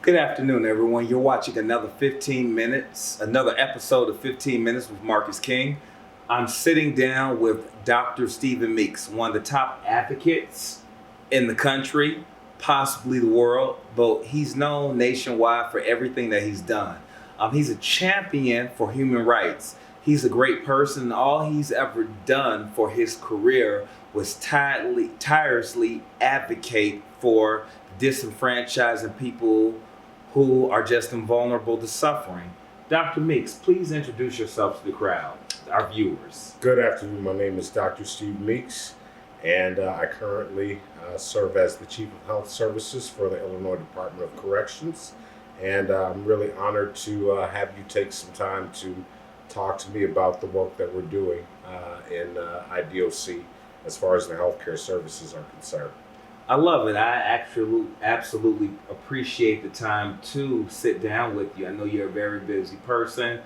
Good afternoon, everyone. You're watching another episode of 15 Minutes with Marcus King. I'm sitting down with Dr. Stephen Meeks, one of the top advocates in the country, possibly the world, but he's known nationwide for everything that he's done. He's a champion for human rights. He's a great person. All he's ever done for his career was tirelessly advocate for disenfranchising people who are just invulnerable to suffering. Dr. Meeks, please introduce yourself to the crowd, our viewers. Good afternoon. My name is Dr. Steve Meeks, and I currently serve as the Chief of Health Services for the Illinois Department of Corrections. And I'm really honored to have you take some time to talk to me about the work that we're doing in IDOC as far as the healthcare services are concerned. I love it. I actually absolutely appreciate the time to sit down with you. I know you're a very busy person,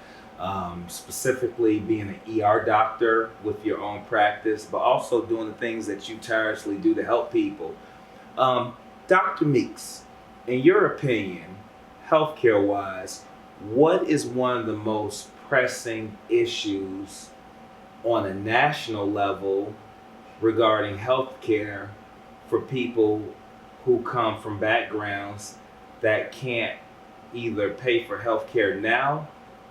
specifically being an ER doctor with your own practice, but also doing the things that you tirelessly do to help people. Dr. Meeks, in your opinion, healthcare-wise, what is one of the most pressing issues on a national level regarding healthcare for people who come from backgrounds that can't either pay for healthcare now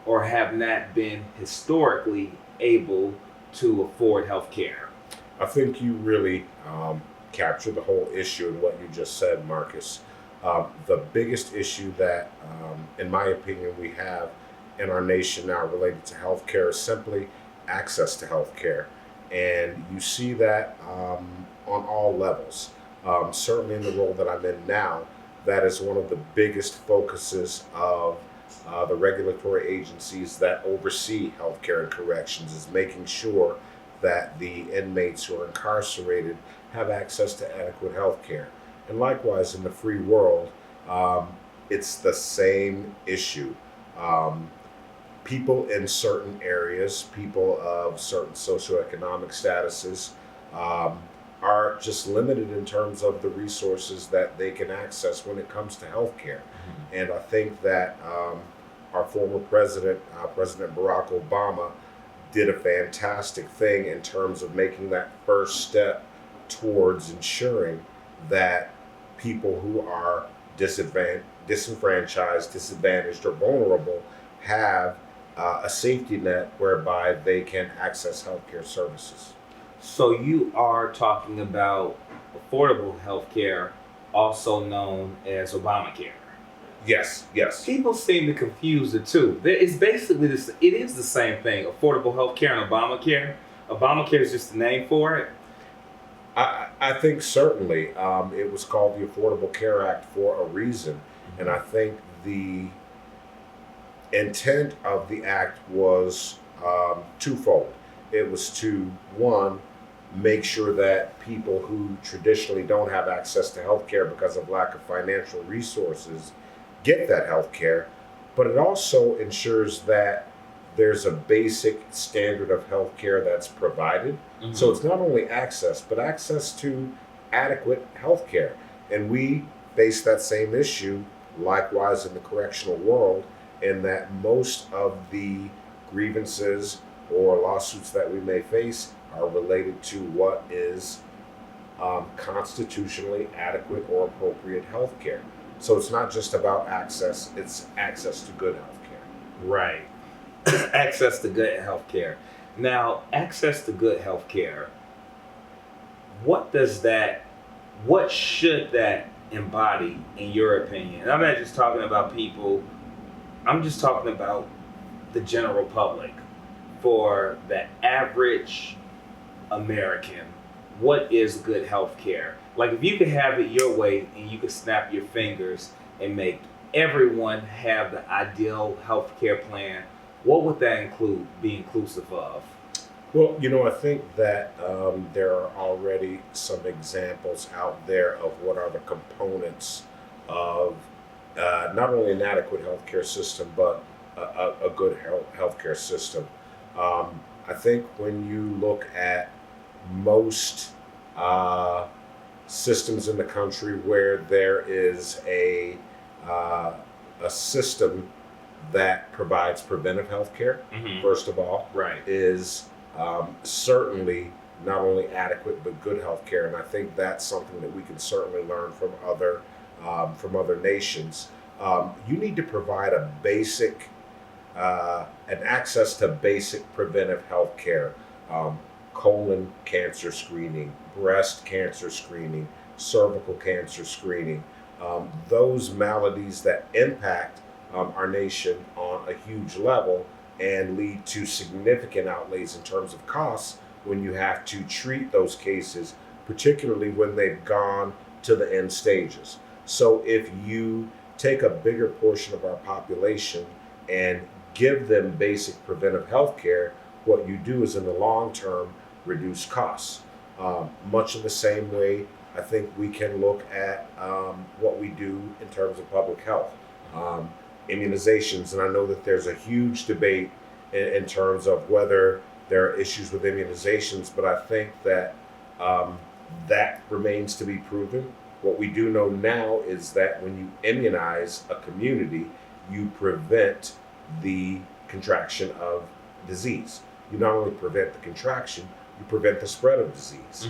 or have not been historically able to afford healthcare? I think you really captured the whole issue in what you just said, Marcus. The biggest issue that, in my opinion, we have in our nation now related to healthcare is simply access to healthcare. And you see that on all levels. Certainly in the role that I'm in now, that is one of the biggest focuses of the regulatory agencies that oversee healthcare and corrections, is making sure that the inmates who are incarcerated have access to adequate healthcare. And likewise, in the free world, it's the same issue. People in certain areas, people of certain socioeconomic statuses, are just limited in terms of the resources that they can access when it comes to healthcare. Mm-hmm. And I think that our former president, President Barack Obama, did a fantastic thing in terms of making that first step towards ensuring that people who are disenfranchised, disadvantaged, or vulnerable have a safety net whereby they can access healthcare services. So you are talking about affordable healthcare, also known as Obamacare. Yes. People seem to confuse the two. It's basically this. It is the same thing: affordable healthcare and Obamacare. Obamacare is just the name for it. I think certainly it was called the Affordable Care Act for a reason, and I think the intent of the act was twofold. It was to, one, make sure that people who traditionally don't have access to health care because of lack of financial resources get that health care, but it also ensures that there's a basic standard of health care that's provided. Mm-hmm. So it's not only access, but access to adequate health care. And we face that same issue likewise in the correctional world, in that most of the grievances or lawsuits that we may face are related to what is constitutionally adequate or appropriate health care. So it's not just about access, it's access to good health care. Right. Access to good health care. Now, access to good health care, what should that embody in your opinion? And I'm not just talking about people, I'm just talking about the general public. For the average American, what is good health care? Like, if you could have it your way and you could snap your fingers and make everyone have the ideal health care plan, what would that be inclusive of? Well, I think that there are already some examples out there of what are the components of not only an adequate healthcare system, but a good healthcare system. I think when you look at most systems in the country where there is a uh, a system that provides preventive health care, first of all, Right. is certainly not only adequate but good health care. And I think that's something that we can certainly learn from other nations. You need to provide a basic an access to basic preventive health care, um, colon cancer screening, breast cancer screening, cervical cancer screening, those maladies that impact our nation on a huge level and lead to significant outlays in terms of costs when you have to treat those cases, particularly when they've gone to the end stages. So if you take a bigger portion of our population and give them basic preventive health care, what you do is in the long term reduce costs. Much in the same way, I think we can look at what we do in terms of public health. Immunizations, and I know that there's a huge debate in terms of whether there are issues with immunizations, but I think that that remains to be proven. What we do know now is that when you immunize a community, you prevent the contraction of disease. You not only prevent the contraction, you prevent the spread of disease.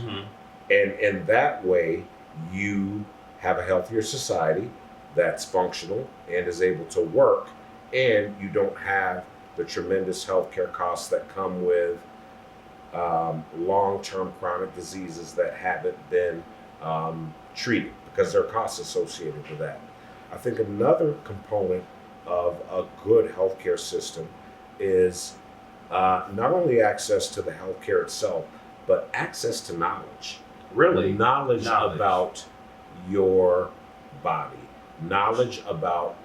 And in that way, you have a healthier society that's functional and is able to work, and you don't have the tremendous healthcare costs that come with long-term chronic diseases that haven't been treated, because there are costs associated with that. I think another component of a good healthcare system is not only access to the healthcare itself, but access to knowledge. Really? Knowledge about your body, knowledge about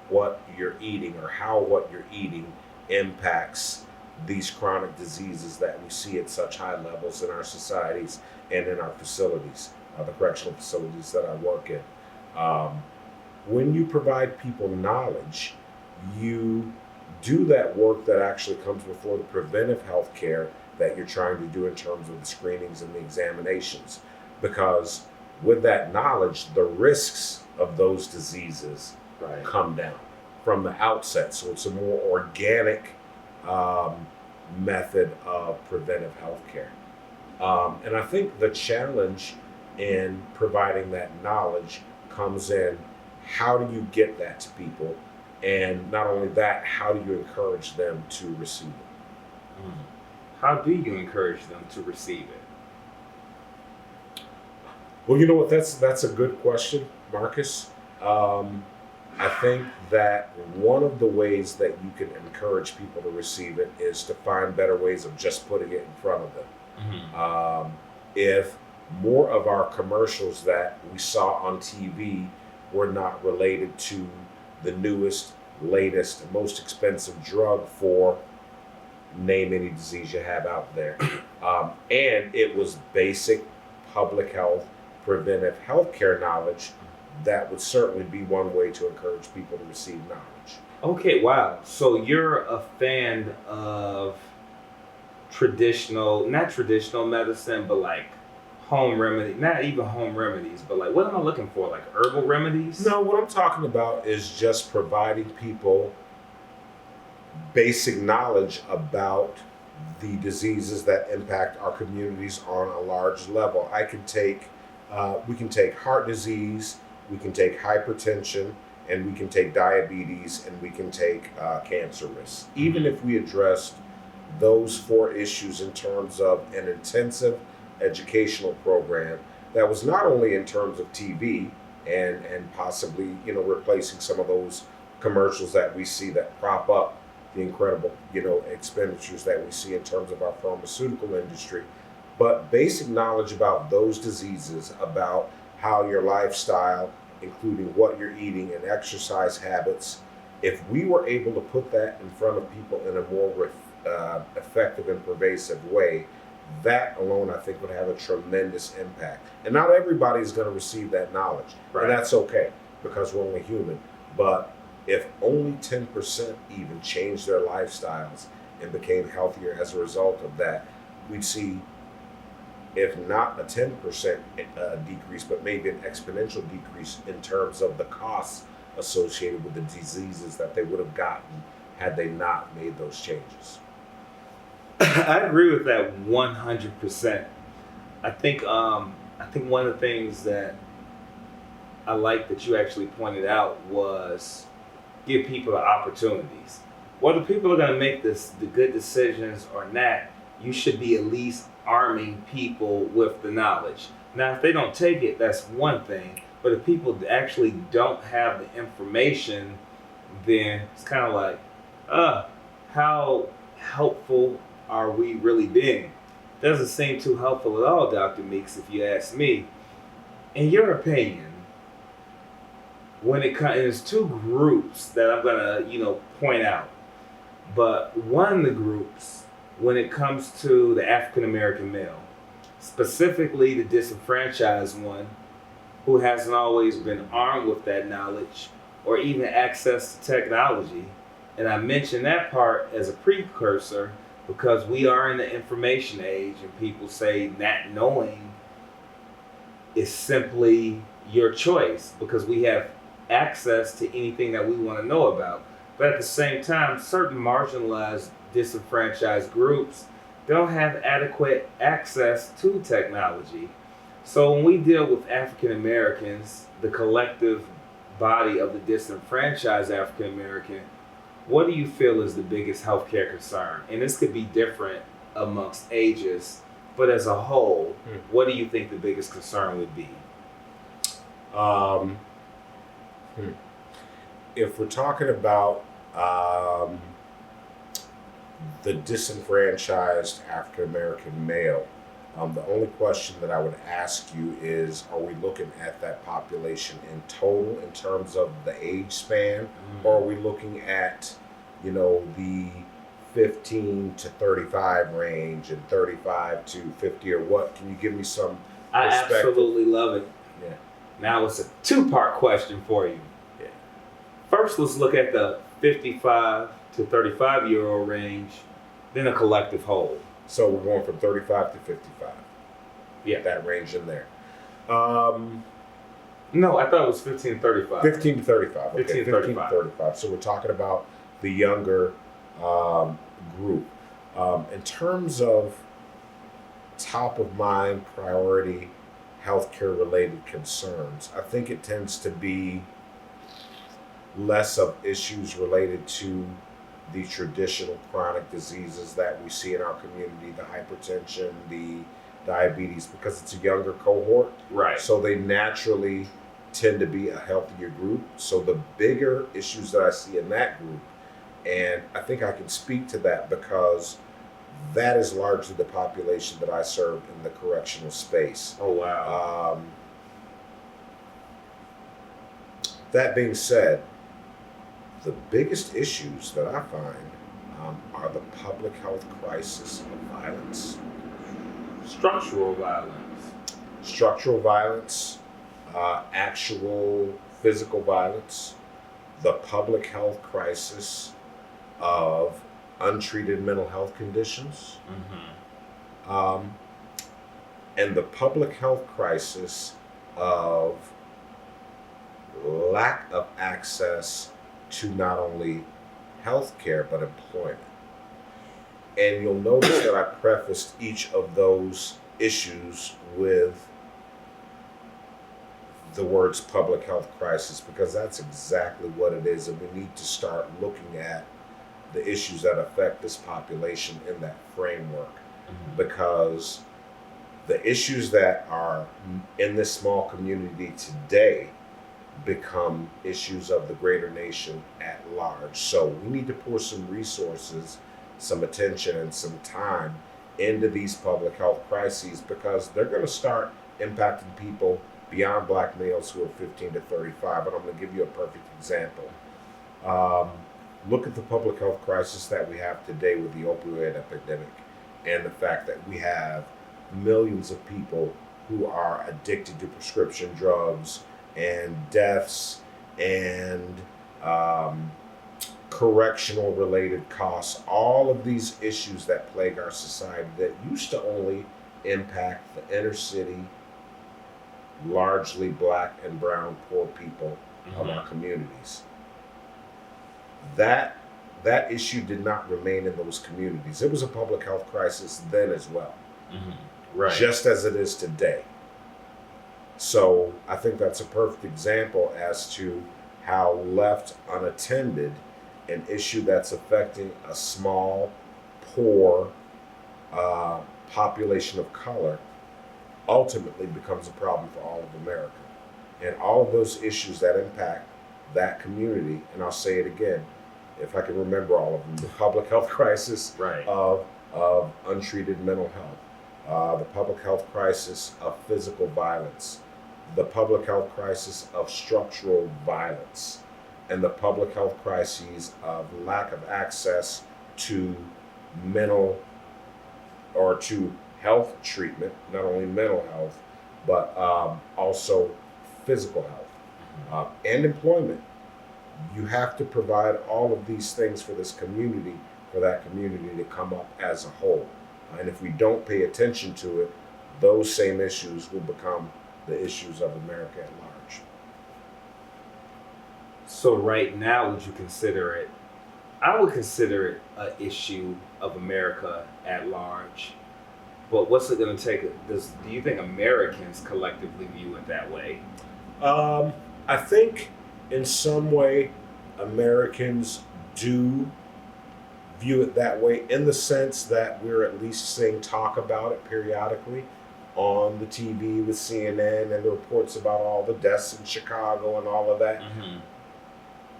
what you're eating or how what you're eating impacts these chronic diseases that we see at such high levels in our societies and in our facilities, the correctional facilities that I work in. When you provide people knowledge, you do that work that actually comes before the preventive health care that you're trying to do in terms of the screenings and the examinations. Because with that knowledge, the risks of those diseases come down from the outset. So it's a more organic method of preventive health care. And I think the challenge in providing that knowledge comes in, how do you get that to people? And not only that, how do you encourage them to receive it? How do you encourage them to receive it? Well, you know what? That's a good question, Marcus. I think that one of the ways that you can encourage people to receive it is to find better ways of just putting it in front of them. If more of our commercials that we saw on TV were not related to the newest, latest, most expensive drug for name any disease you have out there, and it was basic public health, preventive healthcare knowledge, that would certainly be one way to encourage people to receive knowledge. Okay, wow. So you're a fan of not traditional medicine, but like home remedy, not even home remedies, but like, what am I looking for? Like herbal remedies? No, what I'm talking about is just providing people basic knowledge about the diseases that impact our communities on a large level. We can take heart disease, we can take hypertension, and we can take diabetes, and we can take cancer risks. Even if we addressed those four issues in terms of an intensive educational program that was not only in terms of TV and possibly replacing some of those commercials that we see that prop up the incredible expenditures that we see in terms of our pharmaceutical industry, but basic knowledge about those diseases, about how your lifestyle, including what you're eating and exercise habits, if we were able to put that in front of people in a more effective and pervasive way, that alone I think would have a tremendous impact. And not everybody is going to receive that knowledge, and that's okay, because we're only human. But if only 10% even changed their lifestyles and became healthier as a result of that, we'd see, if not a 10% decrease, but maybe an exponential decrease in terms of the costs associated with the diseases that they would have gotten had they not made those changes. I agree with that 100%. I think one of the things that I like that you actually pointed out was give people the opportunities. Whether people are going to make the good decisions or not, you should be at least arming people with the knowledge. Now, if they don't take it, that's one thing. But if people actually don't have the information, then it's kind of like, how helpful are we really being? Doesn't seem too helpful at all, Dr. Meeks, if you ask me. In your opinion, when it comes, there's two groups that I'm gonna, point out. But one of the groups, when it comes to the African American male, specifically the disenfranchised one, who hasn't always been armed with that knowledge or even access to technology. And I mention that part as a precursor because we are in the information age and people say not knowing is simply your choice because we have access to anything that we want to know about. But at the same time, certain marginalized, disenfranchised groups don't have adequate access to technology. So when we deal with African Americans, the collective body of the disenfranchised African American, what do you feel is the biggest healthcare concern? And this could be different amongst ages, but as a whole, what do you think the biggest concern would be? Um, if we're talking about the disenfranchised African American male, the only question that I would ask you is, are we looking at that population in total in terms of the age span, or are we looking at, the 15 to 35 range and 35 to 50 or what? Can you give me some I perspective? absolutely love it. Yeah. Now it's a two-part question for you. Yeah. First, let's look at the 55 to 35-year-old range, then a collective whole. So we're going from 35 to 55. Yeah. That range in there. No, I thought it was 15 to 35. 15 to 35. Okay, 15 to 35. 35. So we're talking about the younger group. In terms of top of mind priority healthcare related concerns, I think it tends to be less of issues related to the traditional chronic diseases that we see in our community, the hypertension, the diabetes, because it's a younger cohort. Right. So they naturally tend to be a healthier group. So the bigger issues that I see in that group, and I think I can speak to that because that is largely the population that I serve in the correctional space. Oh, wow. That being said, the biggest issues that I find are the public health crisis of violence. Structural violence. Structural violence, actual physical violence, the public health crisis of untreated mental health conditions, and the public health crisis of lack of access to not only health care but employment. And you'll notice that I prefaced each of those issues with the words public health crisis because that's exactly what it is, and we need to start looking at the issues that affect this population in that framework, because the issues that are in this small community today become issues of the greater nation at large. So we need to pour some resources, some attention, and some time into these public health crises because they're going to start impacting people beyond black males who are 15 to 35. And I'm going to give you a perfect example. Look at the public health crisis that we have today with the opioid epidemic and the fact that we have millions of people who are addicted to prescription drugs and deaths and correctional related costs, all of these issues that plague our society that used to only impact the inner city, largely black and brown poor people, of our communities. That issue did not remain in those communities. It was a public health crisis then as well, Right. just as it is today. So I think that's a perfect example as to how left unattended, an issue that's affecting a small, poor population of color ultimately becomes a problem for all of America. And all of those issues that impact that community, and I'll say it again, if I can remember all of them, the public health crisis Right. of untreated mental health, the public health crisis of physical violence, the public health crisis of structural violence, and the public health crises of lack of access to mental or to health treatment, not only mental health, but also physical health and employment. You have to provide all of these things for this community, for that community to come up as a whole. And if we don't pay attention to it, those same issues will become the issues of America at large. So right now, would you consider it? I would consider it an issue of America at large. But what's it going to take? Do you think Americans collectively view it that way? I think in some way Americans do view it that way, in the sense that we're at least seeing talk about it periodically on the TV with CNN and the reports about all the deaths in Chicago and all of that.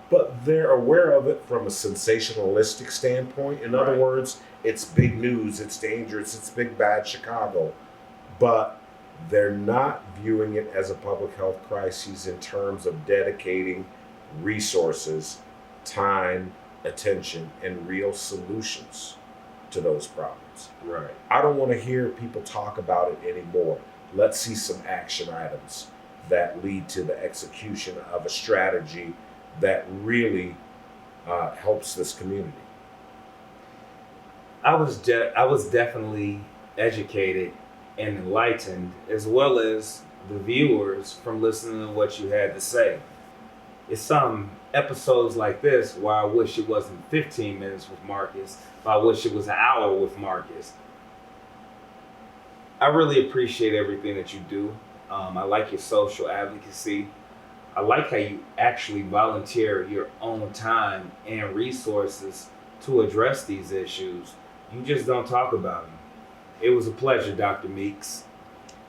But they're aware of it from a sensationalistic standpoint. In other Right. words, it's big news, it's dangerous, it's big bad Chicago. But they're not viewing it as a public health crisis in terms of dedicating resources, time, attention, and real solutions to those problems. Right. I don't want to hear people talk about it anymore. Let's see some action items that lead to the execution of a strategy that really helps this community. I was definitely educated and enlightened, as well as the viewers, from listening to what you had to say. It's some episodes like this where I wish it wasn't 15 minutes with Marcus, but I wish it was an hour with Marcus. I really appreciate everything that you do. I like your social advocacy. I like how you actually volunteer your own time and resources to address these issues. You just don't talk about them. It was a pleasure, Dr. Meeks.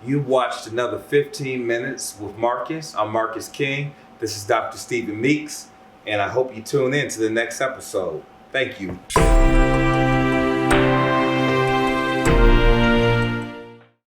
You watched another 15 minutes with Marcus. I'm Marcus King. This is Dr. Stephen Meeks, and I hope you tune in to the next episode. Thank you.